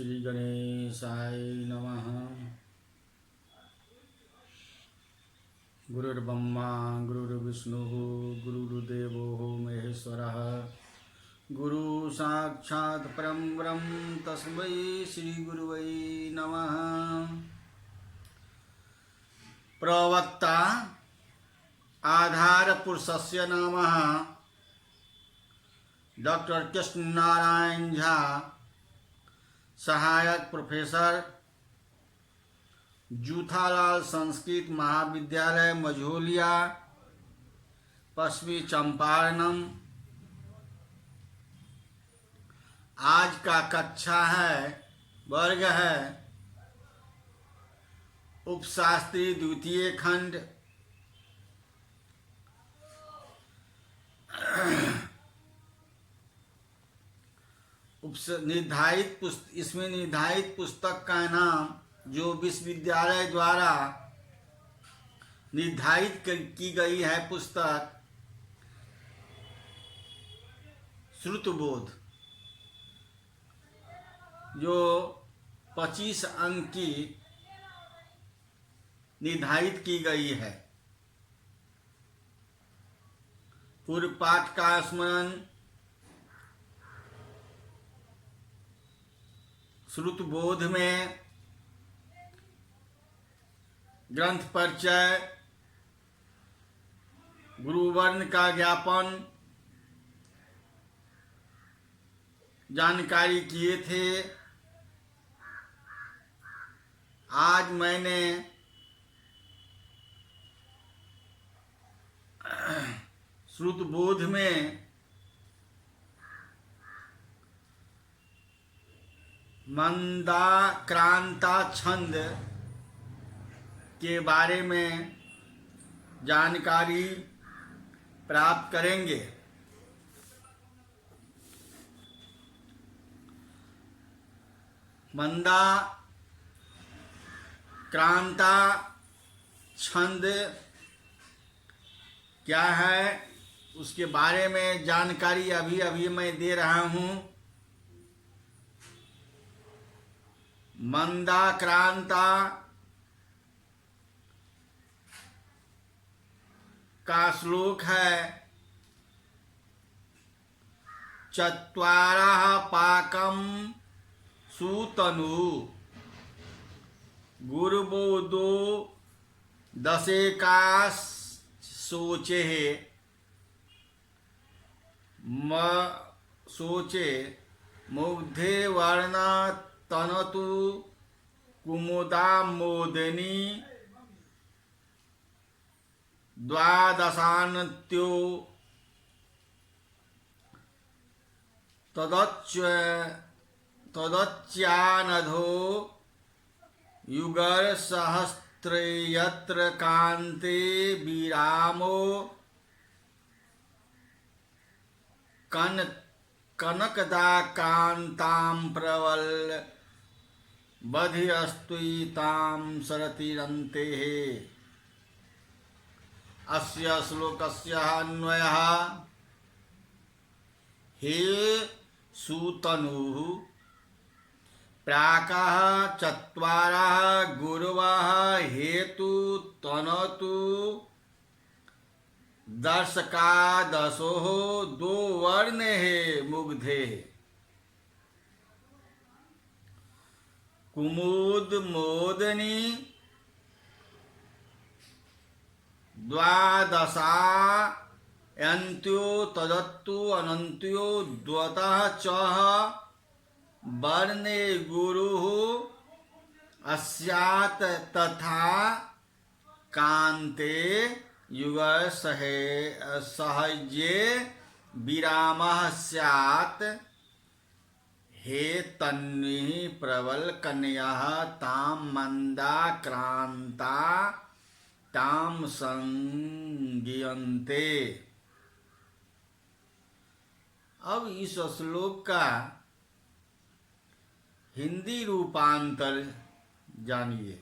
श्री गणेशाय नमः। गुरुर्ब्रह्मा गुरुर्विष्णुः गुरुर्देवो महेश्वरः गुरु साक्षात् परं ब्रह्म तस्मै श्री गुरुवै नमः। प्रवक्ता आधार पुरुषस्य नामः डॉक्टर कृष्ण नारायण झा, सहायक प्रोफेसर, जूथालाल संस्कृत महाविद्यालय मझोलिया, पश्चिमी चंपारणम। आज का कक्षा है, वर्ग है उपशास्त्री द्वितीय खंड। इसमें निर्धारित पुस्तक का नाम जो विश्वविद्यालय द्वारा निर्धारित की गई है पुस्तक श्रुतबोध, जो 25 अंक की निर्धारित की गई है। पूर्व पाठ का स्मरण। श्रुतबोध में ग्रंथ परिचय, गुरुवर्ण का ज्ञापन जानकारी किए थे। आज मैंने श्रुतबोध में मंदाक्रांता छंद के बारे में जानकारी प्राप्त करेंगे। मंदाक्रांता छंद क्या है उसके बारे में जानकारी अभी मैं दे रहा हूँ। मंदाक्रांता का श्लोक है, चत्वारः पाकं सूतनु गुरुबोधो दशेका सोचे सोचे मुग्धे वर्ण तनतु कुमुदा मोदिनी द्वादशान्त्यो तदच्यानधो युगर सहस्त्र यत्र कान्ते विरामो कनकदा कांतां प्रवल बधिरस्तुतां सरतिरन्ते। अस्य श्लोकस्य अन्वयः, हे सूतनुः प्राकः चत्वारः गुरवः हेतु तनतु दर्शकादशो दो वर्ण है मुग्धे कुमुद मोदनी द्वादशा यन्त्यो तदत्तु अनन्त्यो द्वतः चः वर्णे गुरुः अस्यात् तथा कान्ते युगर सहजे विरामः स्यात्। हे तन्वी प्रबल कन्यः तां मंदाक्रांता तां संगीयन्ते। अब इस श्लोक का हिंदी रूपांतर जानिए।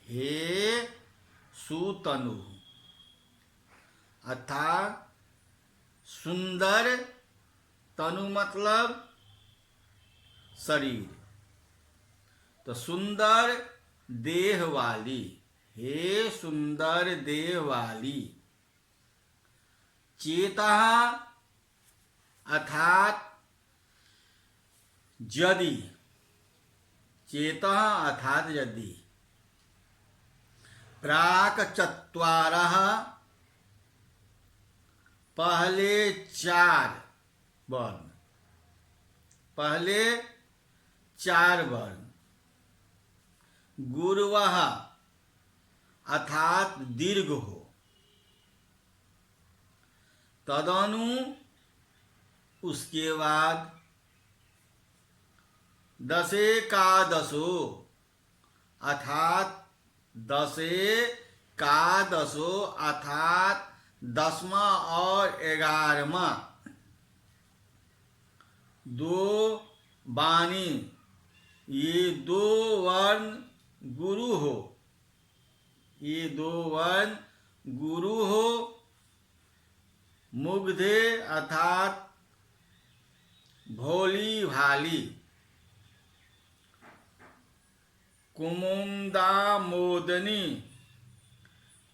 हे सुतनु अर्थात सुंदर, तनु मतलब शरीर। तो सुंदर देह वाली, हे सुंदर देह वाली। चेतः अर्थात यदि, चेतः अर्थात यदि। प्राक चत्वारः, पहले 4 वर्ण, पहले 4 वर्ण। गुरवः अर्थात दीर्घ हो। तदनु उसके बाद 10 अर्थात 10 अर्थात 10वां और 11वां। 2 वाणी, ये 2 वर्ण गुरु हो, ये 2 वर्ण गुरु हो। मुग्धे अर्थात भोली भाली। कुमुदा मोदनी,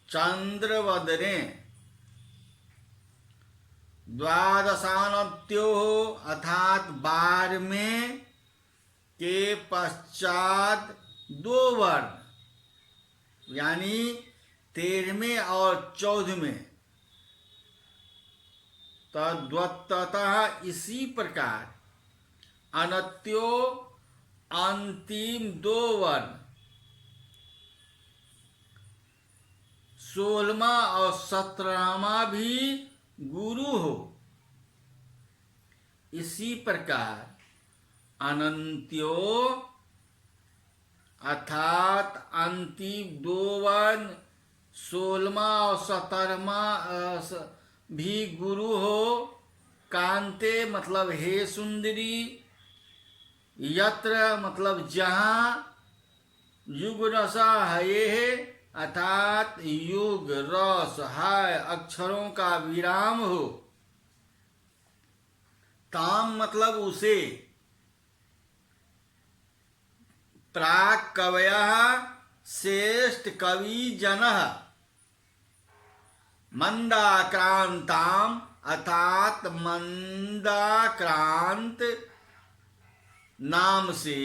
चंद्रवदने। द्वादशानत्यो अर्थात 12वें के पश्चात 2 वर्ण, यानी 13वें और 14वें। तद्वतः इसी प्रकार अनत्यो अंतिम 2 वर्ण, 16वां और 17वां भी गुरु हो। इसी प्रकार अनंत्यो अर्थात अंतिम 2 वर्ण, 16वां और 17वां भी गुरु हो। कांते मतलब हे सुंदरी। यत्र मतलब जहाँ। युग रस हये अर्थात युग रस है अक्षरों का विराम हो। ताम मतलब उसे। प्राक कवयः श्रेष्ठ कवि जनः। मंदाक्रांताम अर्थात मंदाक्रांत नाम से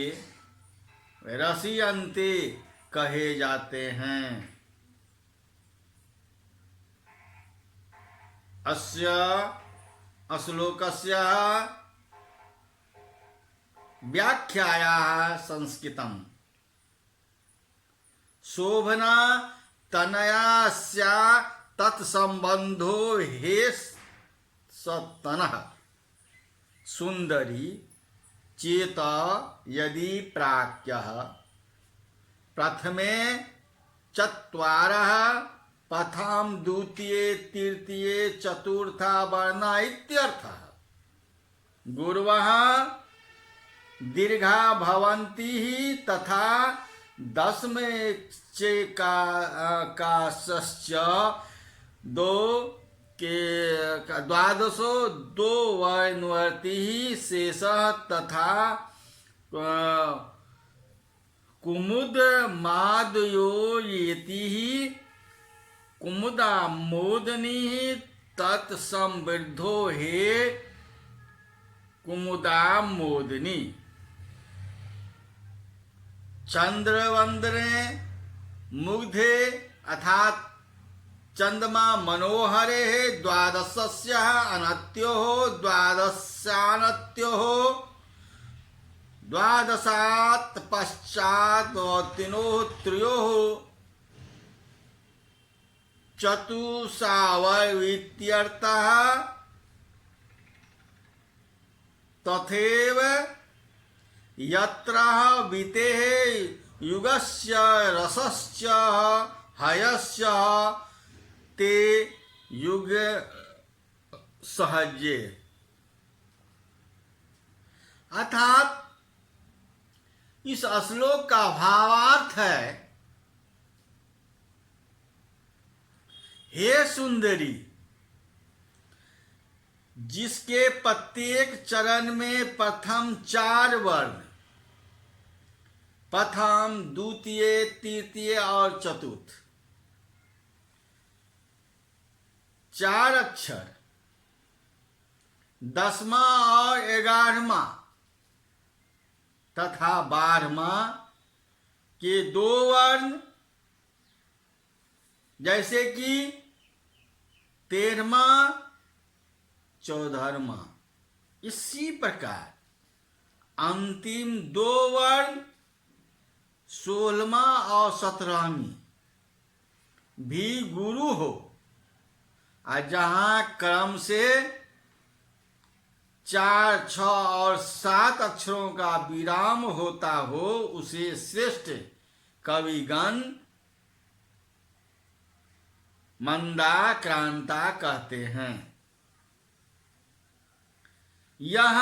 रसियन्ते कहे जाते हैं। अस्य श्लोकस्य व्याख्यायाः संस्कृतम्। शोभना तनयास्या तत्संबंधो हे सतनः। सुंदरी चेत यदि प्राक्यः। प्रथमे 4 प्रथम द्वितीय तृतीय चतुर्था वर्णा इत्यर्थः। गुरवः दीर्घा भवन्ति ही तथा 10वें चेकाश्च 2 के 2 वर्णवर्ती ही शेषः तथा कुमुद मादयो येति ही कुमुदा मोदनी तत्समृद्धो हे कुमुदा मोदनी। चंद्रवंदने मुग्धे अर्थात चंद्रमा मनोहरे 12 अनत्यो 12 द्वादशात् पश्चात् 3 चतुसावैत्यर्थः। तथैव यत्र वितेः युगस्य रसश्च हयस्य ते युग सहजे। अर्थात इस श्लोक का भावार्थ है, हे सुंदरी, जिसके प्रत्येक चरण में प्रथम 4 वर्ण प्रथम, द्वितीय, तृतीय और चतुर्थ 4 अक्षर, 10वां और 11वां तथा 12वां के 2 वर्ण, जैसे कि 13वां, 14वां। इसी प्रकार अंतिम 2 वर्ण 16वां और 17वां भी गुरु हो, और जहां क्रम से 4, 6 और 7 अक्षरों का विराम होता हो, उसे श्रेष्ठ कविगण मंदाक्रांता कहते हैं। यह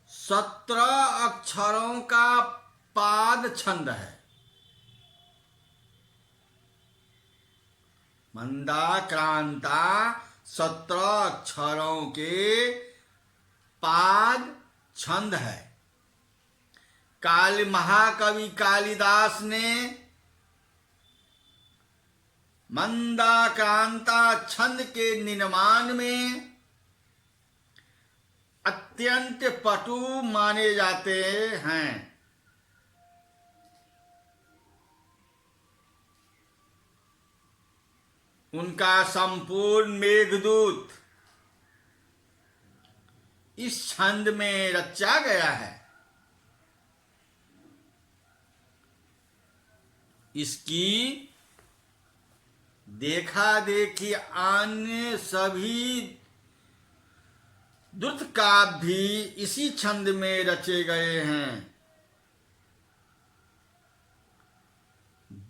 17 अक्षरों का पाद छंद है। मंदाक्रांता 17 अक्षरों के पाद छंद है। महाकवि कालिदास ने मंदाक्रांता छंद के निर्माण में अत्यंत पटु माने जाते हैं। उनका संपूर्ण मेघदूत इस छंद में रचा गया है। इसकी देखा देखी अन्य सभी द्रुत काव्य भी इसी छंद में रचे गए हैं।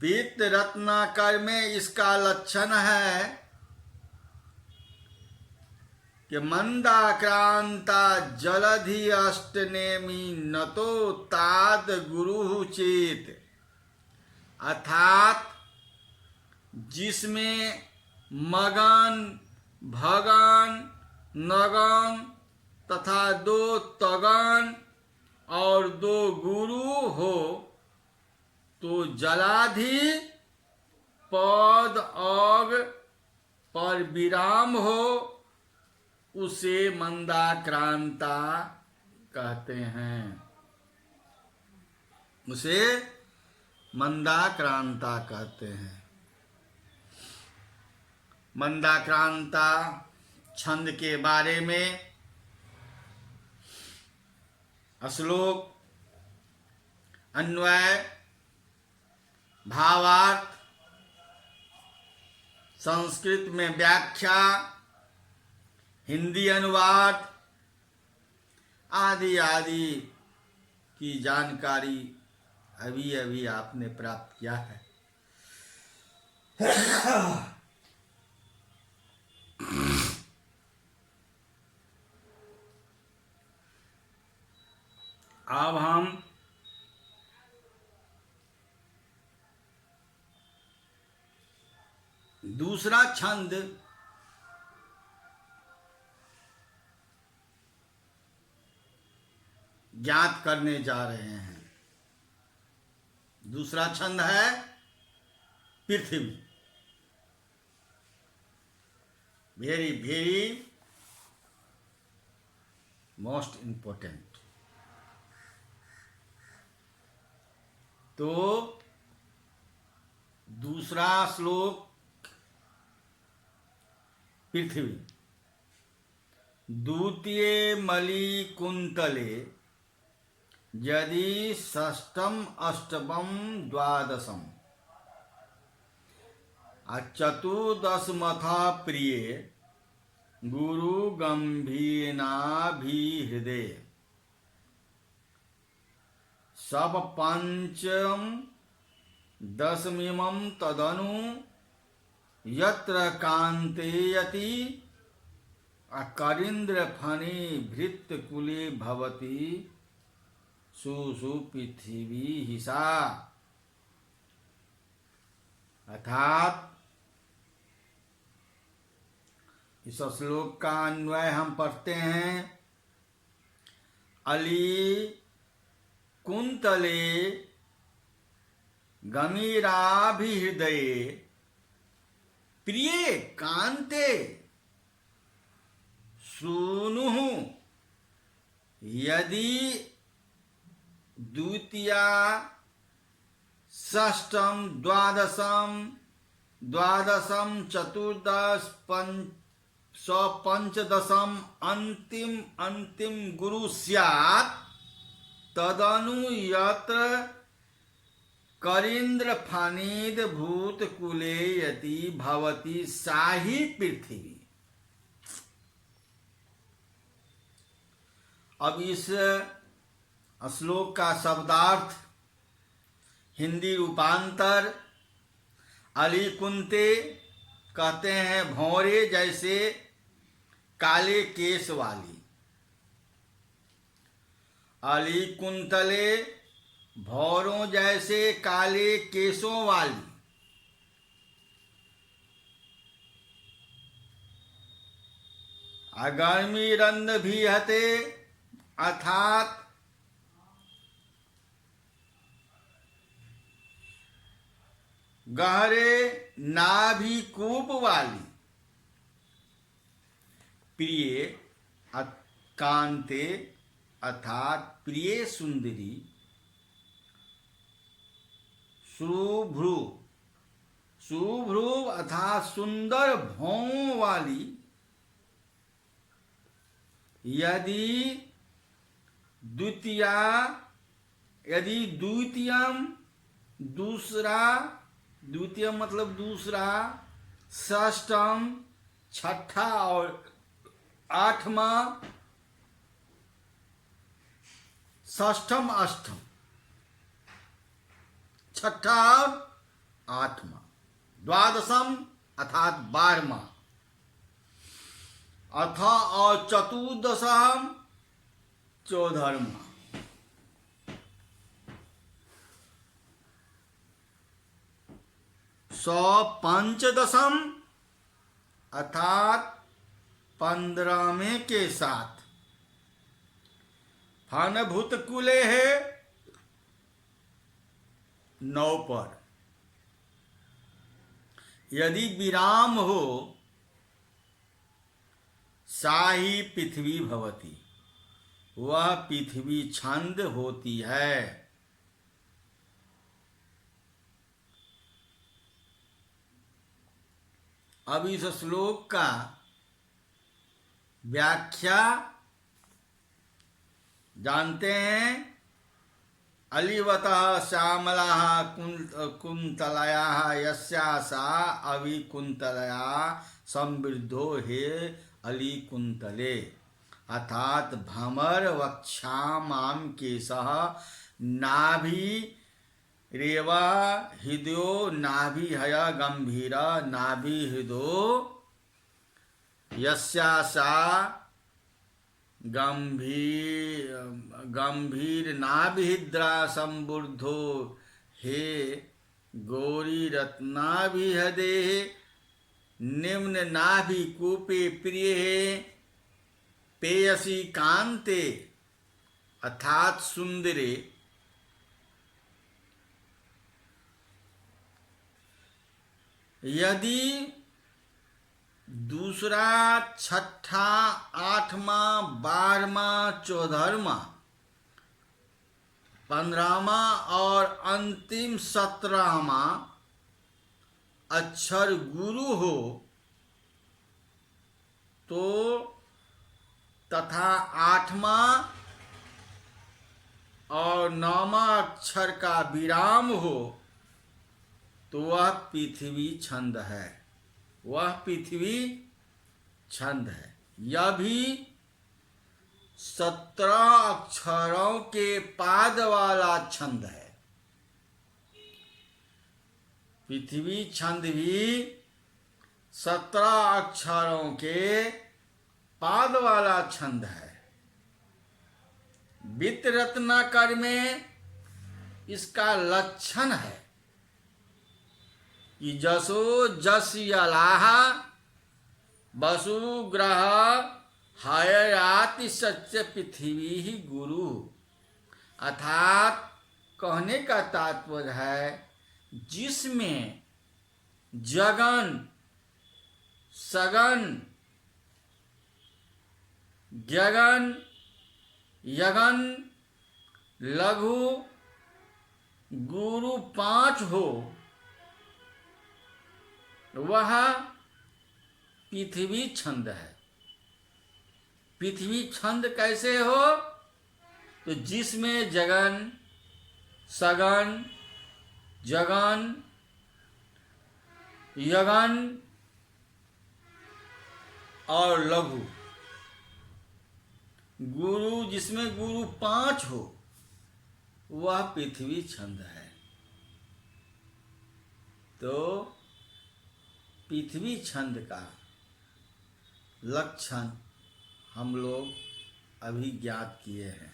वित्त रत्नाकर में इसका लक्षण है कि मंदाक्रांता जलधि अष्टनेमी नतो तात गुरु चेत, अर्थात जिसमें मगन, भगन, नगन तथा 2 तगन और 2 गुरु हो, तो जलाधि पद अग पर विराम हो, उसे मंदाक्रांता कहते हैं। उसे मंदाक्रांता कहते हैं। मंदाक्रांता छंद के बारे में श्लोक, अन्वय, भावार्थ, संस्कृत में व्याख्या, हिंदी अनुवाद आदि आदि की जानकारी अभी अभी आपने प्राप्त किया है। अब हम दूसरा छंद ज्ञात करने जा रहे हैं। दूसरा छंद है पृथ्वी। Very very most important. तो दूसरा श्लोक पृथ्वी। द्वितीय मलि कुंतले यदि षष्ठम अष्टमम द्वादशम चतुर्दशमथा प्रिय गुरु गंभीरनाभिहृदय सब पंचम दशमिमं तदनु यत्र कांतेयति अकरिंद्र फणे भृत कुले भवति सुसु पृथ्वी हिसा। अर्थात इस श्लोक का अन्वय हम पढ़ते हैं। अली कुंतले गमीराभिहृदये प्रिय कांते सूनुः यदि द्वितीया षष्ठम द्वादशम चतुर्दश पंचदशम अंतिम गुरु स्यात् तदनु यत्र करीन्द्र फणीद भूतकुले यति भवति साही पृथ्वी। अब इस श्लोक का शब्दार्थ हिंदी रूपांतर अली कुंते कहते हैं भौरे जैसे काले केस वाली, अली कुंतले भौरों जैसे काले केसों वाली, अगर्मी रंद भी हते अर्थात गहरे नाभि कूप वाली, प्रिय कांते अर्थात प्रिय सुंदरी, सुभ्रू अर्थात सुंदर भौं वाली, यदि द्वितीयम दूसरा, द्वितीय मतलब दूसरा, षष्ठम छठा और आठवां, षष्ठम अष्टम, छठा और आठवां, द्वादशम अर्थात 12वां, अथा और चतुर्दशम 14वां, पंचदशम अर्थात 15वें के साथ, फणभूत कुले है 9 पर, यदि विराम हो साही पृथ्वी भवती, वह पृथ्वी छंद होती है। अब इस श्लोक का व्याख्या जानते हैं। अलिवतः श्यामलाः कुंतलयाः यस्या सा अविकुंतलया समृद्धो हे अलिकुंतले, अर्थात भ्रमर वक्षामां केशः नाभि रेवा हृदयो नाभि हय गंभीर नाभि हृदो यस्या सा गंभीर नाभिद्रा संबुद्धो हे गौरी रत्नाभिहदे निम्न नाभि कूपे प्रिय पेयसी कांते अर्थात सुंदरे, यदि दूसरा छठा 8वां 12वां 14वां 15वां और अंतिम 17वां अक्षर गुरु हो तो तथा 8वां और 9वां अक्षर का विराम हो तो वह पृथ्वी छंद है, वह पृथ्वी छंद है। यह भी 17 अक्षरों के पाद वाला छंद है। पृथ्वी छंद भी 17 अक्षरों के पाद वाला छंद है। वित्त रत्नाकर में इसका लक्षण है कि जसो जस यलाह वसु ग्रह हयाति सत्य पृथ्वी ही गुरु, अर्थात कहने का तात्पर्य है जिसमें जगन, सगन, गगन, यगन, लघु, गुरु 5 हो, वह पृथ्वी छंद है। पृथ्वी छंद कैसे हो? तो जिसमें जगन, सगन, जगन, यगन और लघु, गुरु, जिसमें गुरु 5 हो, वह पृथ्वी छंद है। तो पृथ्वी छंद का लक्षण हम लोग अभी ज्ञात किए हैं।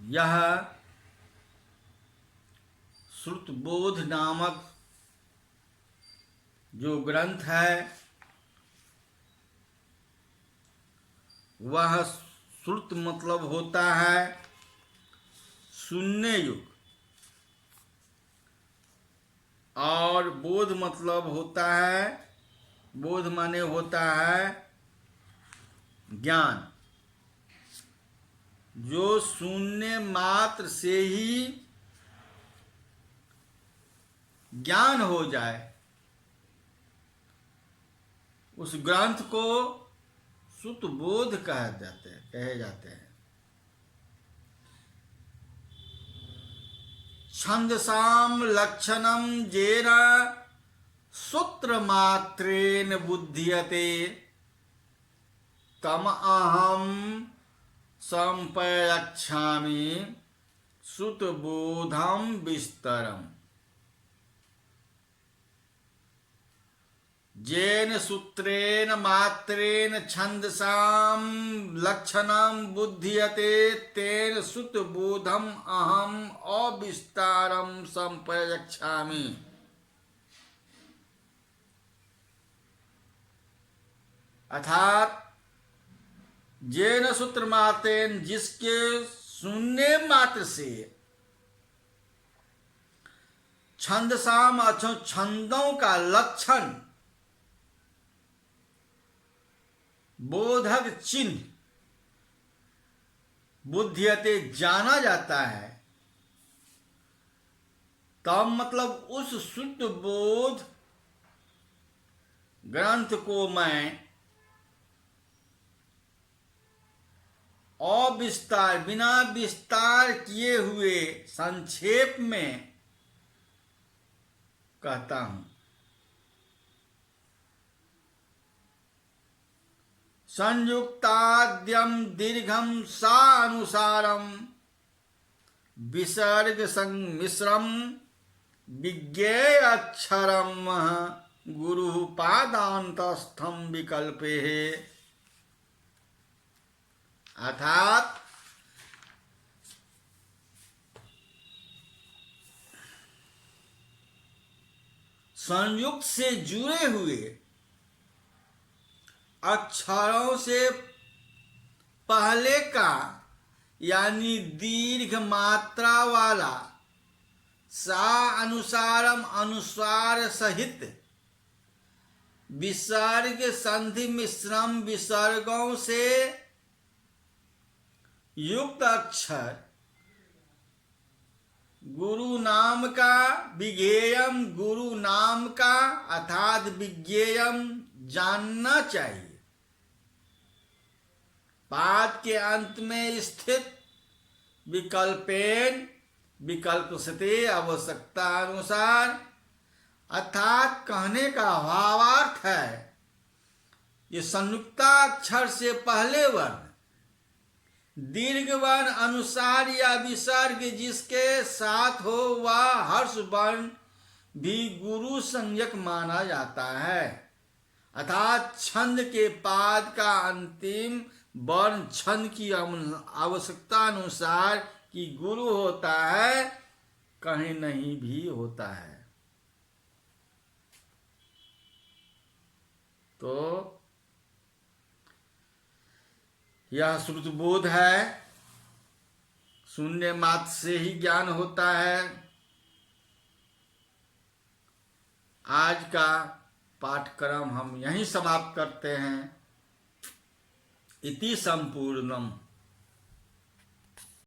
यह श्रुतबोध नामक जो ग्रंथ है, वह श्रुत मतलब होता है सुनने युग, और बोध मतलब होता है, बोध माने होता है ज्ञान। जो सुनने मात्र से ही ज्ञान हो जाए, उस ग्रंथ को श्रुतबोध कहे जाते हैं। छंदसाम लक्षणम जेन सूत्र मात्रेन बुध्यते तम अहम संप्रयच्छामि श्रुतबोधम विस्तरम। जेन सूत्रेण मात्रेण छंदसाम लक्षणम बुध्यते तेन श्रुतबोधम अहम अविस्तारम संप्रयच्छामि। अर्थात जेन सूत्र मात्रेण, जिसके सुनने मात्र से, छंदसाम छंदों का लक्षण, बोधक चिन्ह, बुद्धियते जाना जाता है, तब मतलब उस शुद्ध बोध ग्रंथ को मैं अविस्तार, बिना विस्तार किए हुए संक्षेप में कहता हूं। संयुक्ताद्यम दीर्घम सानुसारम विसर्ग संमिश्रम विज्ञेय अक्षरम गुरु पादांतस्थम विकल्पे। अर्थात संयुक्त से जुड़े हुए अक्षरों से पहले का यानी दीर्घ मात्रा वाला सा अनुसारम अनुसार सहित विसर्ग संधि मिश्रम विसर्गों से युक्त अक्षर गुरु नाम का, विज्ञेयम गुरु नाम का अर्थात विज्ञेयम जानना चाहिए। पाद के अंत में स्थित विकल्पेन, विकल्प से आवश्यकता अनुसार, अर्थात कहने का भावार्थ है ये संयुक्ताक्षर से पहले वर्ण, दीर्घ वर्ण अनुसार या विसर्ग जिसके साथ हो वह हर्ष वर्ण भी गुरु संज्ञक माना जाता है। अर्थात छंद के पाद का अंतिम वर्ण छंद की आवश्यकता अनुसार कि गुरु होता है, कहीं नहीं भी होता है। तो यह श्रुतबोध है, शून्य मात्र से ही ज्ञान होता है। आज का पाठक्रम हम यहीं समाप्त करते हैं। इति संपूर्णम।